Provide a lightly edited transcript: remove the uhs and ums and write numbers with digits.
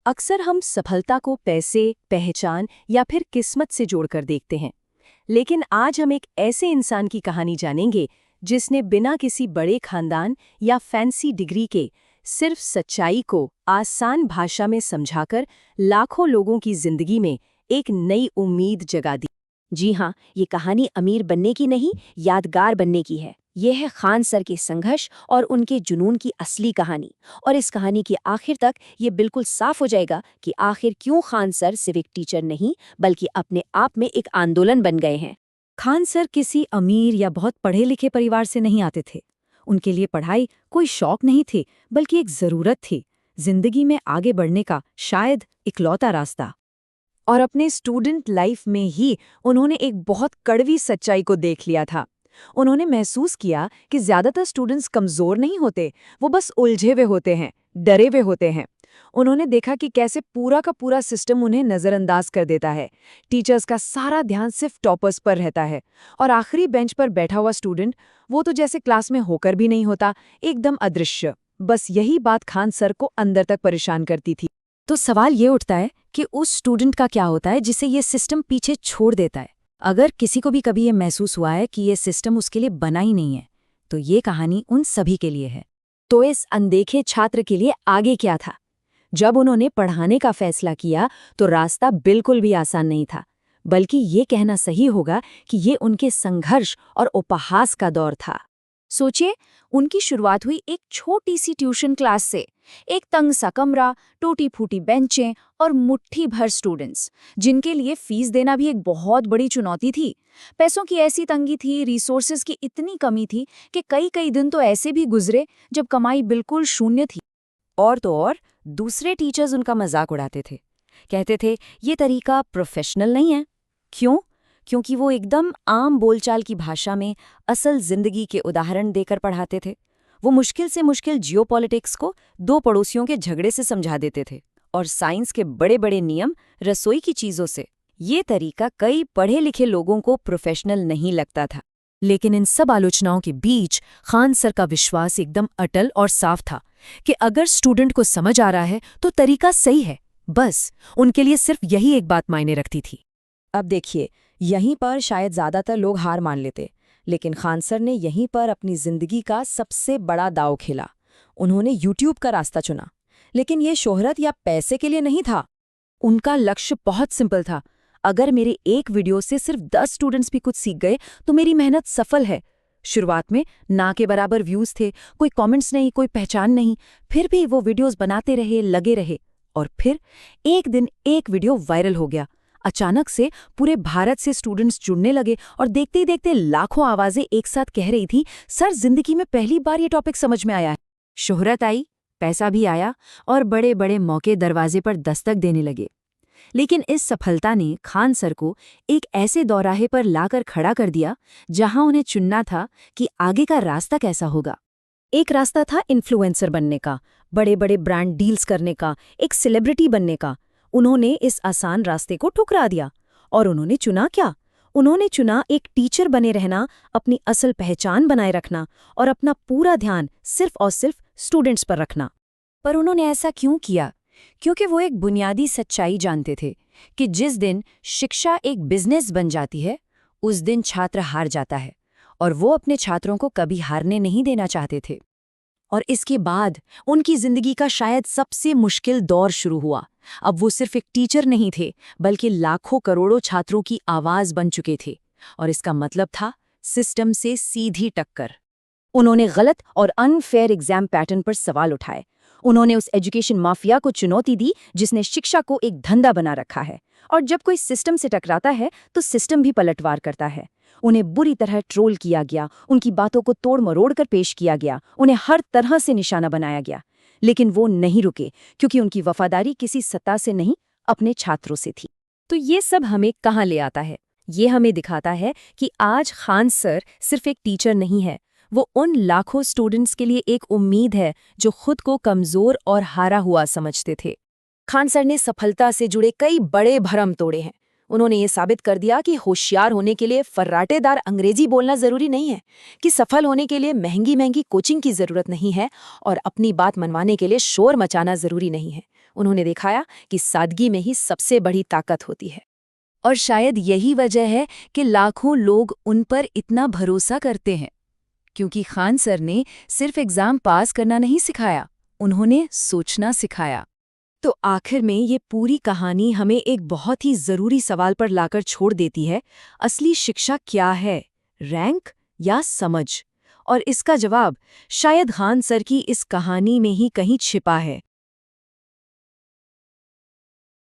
अक्सर हम सफलता को पैसे, पहचान या फिर किस्मत से जोड़कर देखते हैं। लेकिन आज हम एक ऐसे इंसान की कहानी जानेंगे जिसने बिना किसी बड़े खानदान या फैंसी डिग्री के सिर्फ सच्चाई को आसान भाषा में समझाकर लाखों लोगों की जिंदगी में एक नई उम्मीद जगा दी। जी हाँ, ये कहानी अमीर बनने की नहीं, यादगार बनने की है। ये है खान सर के संघर्ष और उनके जुनून की असली कहानी। और इस कहानी के आखिर तक ये बिल्कुल साफ हो जाएगा कि आखिर क्यों खान सर सिर्फ एक टीचर नहीं, बल्कि अपने आप में एक आंदोलन बन गए हैं। खान सर किसी अमीर या बहुत पढ़े लिखे परिवार से नहीं आते थे। उनके लिए पढ़ाई कोई शौक नहीं थी, बल्कि एक जरूरत थी, जिंदगी में आगे बढ़ने का शायद इकलौता रास्ता। और अपने स्टूडेंट लाइफ में ही उन्होंने एक बहुत कड़वी सच्चाई को देख लिया था। उन्होंने महसूस किया कि ज्यादातर स्टूडेंट्स कमजोर नहीं होते, वो बस उलझे हुए होते हैं, डरे हुए होते हैं। उन्होंने देखा कि कैसे पूरा का पूरा सिस्टम उन्हें नजरअंदाज कर देता है। टीचर्स का सारा ध्यान सिर्फ टॉपर्स पर रहता है और आखिरी बेंच पर बैठा हुआ स्टूडेंट, वो तो जैसे क्लास में होकर भी नहीं होता, एकदम अदृश्य। बस यही बात खान सर को अंदर तक परेशान करती थी। तो सवाल ये उठता है कि उस स्टूडेंट का क्या होता है जिसे ये सिस्टम पीछे छोड़ देता है। अगर किसी को भी कभी ये महसूस हुआ है कि ये सिस्टम उसके लिए बना ही नहीं है, तो ये कहानी उन सभी के लिए है। तो इस अनदेखे छात्र के लिए आगे क्या था? जब उन्होंने पढ़ाने का फैसला किया तो रास्ता बिल्कुल भी आसान नहीं था, बल्कि ये कहना सही होगा कि ये उनके संघर्ष और उपहास का दौर था। सोचिए, उनकी शुरुआत हुई एक छोटी सी ट्यूशन क्लास से। एक तंग सा कमरा, टूटी फूटी बेंचें और मुट्ठी भर स्टूडेंट्स, जिनके लिए फीस देना भी एक बहुत बड़ी चुनौती थी। पैसों की ऐसी तंगी थी, रिसोर्सेज की इतनी कमी थी कि कई कई दिन तो ऐसे भी गुजरे जब कमाई बिल्कुल शून्य थी। और तो और दूसरे टीचर्स उनका मजाक उड़ाते थे, कहते थे ये तरीका प्रोफेशनल नहीं है। क्यों? क्योंकि वो एकदम आम बोलचाल की भाषा में असल जिंदगी के उदाहरण देकर पढ़ाते थे। वो मुश्किल से मुश्किल जियोपॉलिटिक्स को दो पड़ोसियों के झगड़े से समझा देते थे, और साइंस के बड़े बड़े नियम रसोई की चीजों से। ये तरीका कई पढ़े लिखे लोगों को प्रोफेशनल नहीं लगता था। लेकिन इन सब आलोचनाओं के बीच खान सर का विश्वास एकदम अटल और साफ था कि अगर स्टूडेंट को समझ आ रहा है तो तरीका सही है। बस उनके लिए सिर्फ यही एक बात मायने रखती थी। अब देखिए, यहीं पर शायद ज्यादातर लोग हार मान लेते, लेकिन खान सर ने यहीं पर अपनी जिंदगी का सबसे बड़ा दांव खेला। उन्होंने यूट्यूब का रास्ता चुना, लेकिन ये शोहरत या पैसे के लिए नहीं था। उनका लक्ष्य बहुत सिंपल था। अगर मेरे एक वीडियो से सिर्फ 10 स्टूडेंट्स भी कुछ सीख गए तो मेरी मेहनत सफल है। शुरुआत में ना के बराबर व्यूज थे, कोई कमेंट्स नहीं, कोई पहचान नहीं, फिर भी वो वीडियोस बनाते रहे, लगे रहे। और फिर एक दिन एक वीडियो वायरल हो गया। अचानक से पूरे भारत से स्टूडेंट्स जुड़ने लगे और देखते ही देखते लाखों आवाजें एक साथ कह रही थी, सर जिंदगी में पहली बार ये टॉपिक समझ में आया है। शोहरत आई, पैसा भी आया और बड़े बड़े मौके दरवाजे पर दस्तक देने लगे। लेकिन इस सफलता ने खान सर को एक ऐसे दौराहे पर लाकर खड़ा कर दिया जहां उन्हें चुनना था कि आगे का रास्ता कैसा होगा। एक रास्ता था इन्फ्लुएंसर बनने का, बड़े बड़े ब्रांड डील्स करने का, एक सेलिब्रिटी बनने का। उन्होंने इस आसान रास्ते को ठुकरा दिया और उन्होंने चुना क्या? उन्होंने चुना एक टीचर बने रहना, अपनी असल पहचान बनाए रखना और अपना पूरा ध्यान सिर्फ और सिर्फ स्टूडेंट्स पर रखना। पर उन्होंने ऐसा क्यों किया? क्योंकि वो एक बुनियादी सच्चाई जानते थे कि जिस दिन शिक्षा एक बिजनेस बन जाती है, उस दिन छात्र हार जाता है, और वो अपने छात्रों को कभी हारने नहीं देना चाहते थे। और इसके बाद उनकी जिंदगी का शायद सबसे मुश्किल दौर शुरू हुआ। अब वो सिर्फ एक टीचर नहीं थे, बल्कि लाखों करोड़ों छात्रों की आवाज बन चुके थे, और इसका मतलब था सिस्टम से सीधी टक्कर। उन्होंने गलत और अनफेयर एग्जाम पैटर्न पर सवाल उठाए। उन्होंने उस एजुकेशन माफिया को चुनौती दी जिसने शिक्षा को एक धंधा बना रखा है, और जब कोई सिस्टम से टकराता है तो सिस्टम भी पलटवार करता है। उन्हें बुरी तरह ट्रोल किया गया, उनकी बातों को तोड़ मरोड़ कर पेश किया गया, उन्हें हर तरह से निशाना बनाया गया। लेकिन वो नहीं रुके, क्योंकि उनकी वफादारी किसी सत्ता से नहीं, अपने छात्रों से थी। तो ये सब हमें कहाँ ले आता है? ये हमें दिखाता है कि आज खान सर सिर्फ एक टीचर नहीं है, वो उन लाखों स्टूडेंट्स के लिए एक उम्मीद है जो खुद को कमजोर और हारा हुआ समझते थे। खान सर ने सफलता से जुड़े कई बड़े भरम तोड़े हैं। उन्होंने ये साबित कर दिया कि होशियार होने के लिए फर्राटेदार अंग्रेजी बोलना जरूरी नहीं है, कि सफल होने के लिए महंगी महंगी कोचिंग की जरूरत नहीं है, और अपनी बात मनवाने के लिए शोर मचाना जरूरी नहीं है। उन्होंने दिखाया कि सादगी में ही सबसे बड़ी ताकत होती है। और शायद यही वजह है कि लाखों लोग उन पर इतना भरोसा करते हैं, क्योंकि खान सर ने सिर्फ एग्जाम पास करना नहीं सिखाया, उन्होंने सोचना सिखाया। तो आखिर में ये पूरी कहानी हमें एक बहुत ही ज़रूरी सवाल पर लाकर छोड़ देती है, असली शिक्षा क्या है, रैंक या समझ? और इसका जवाब शायद खान सर की इस कहानी में ही कहीं छिपा है।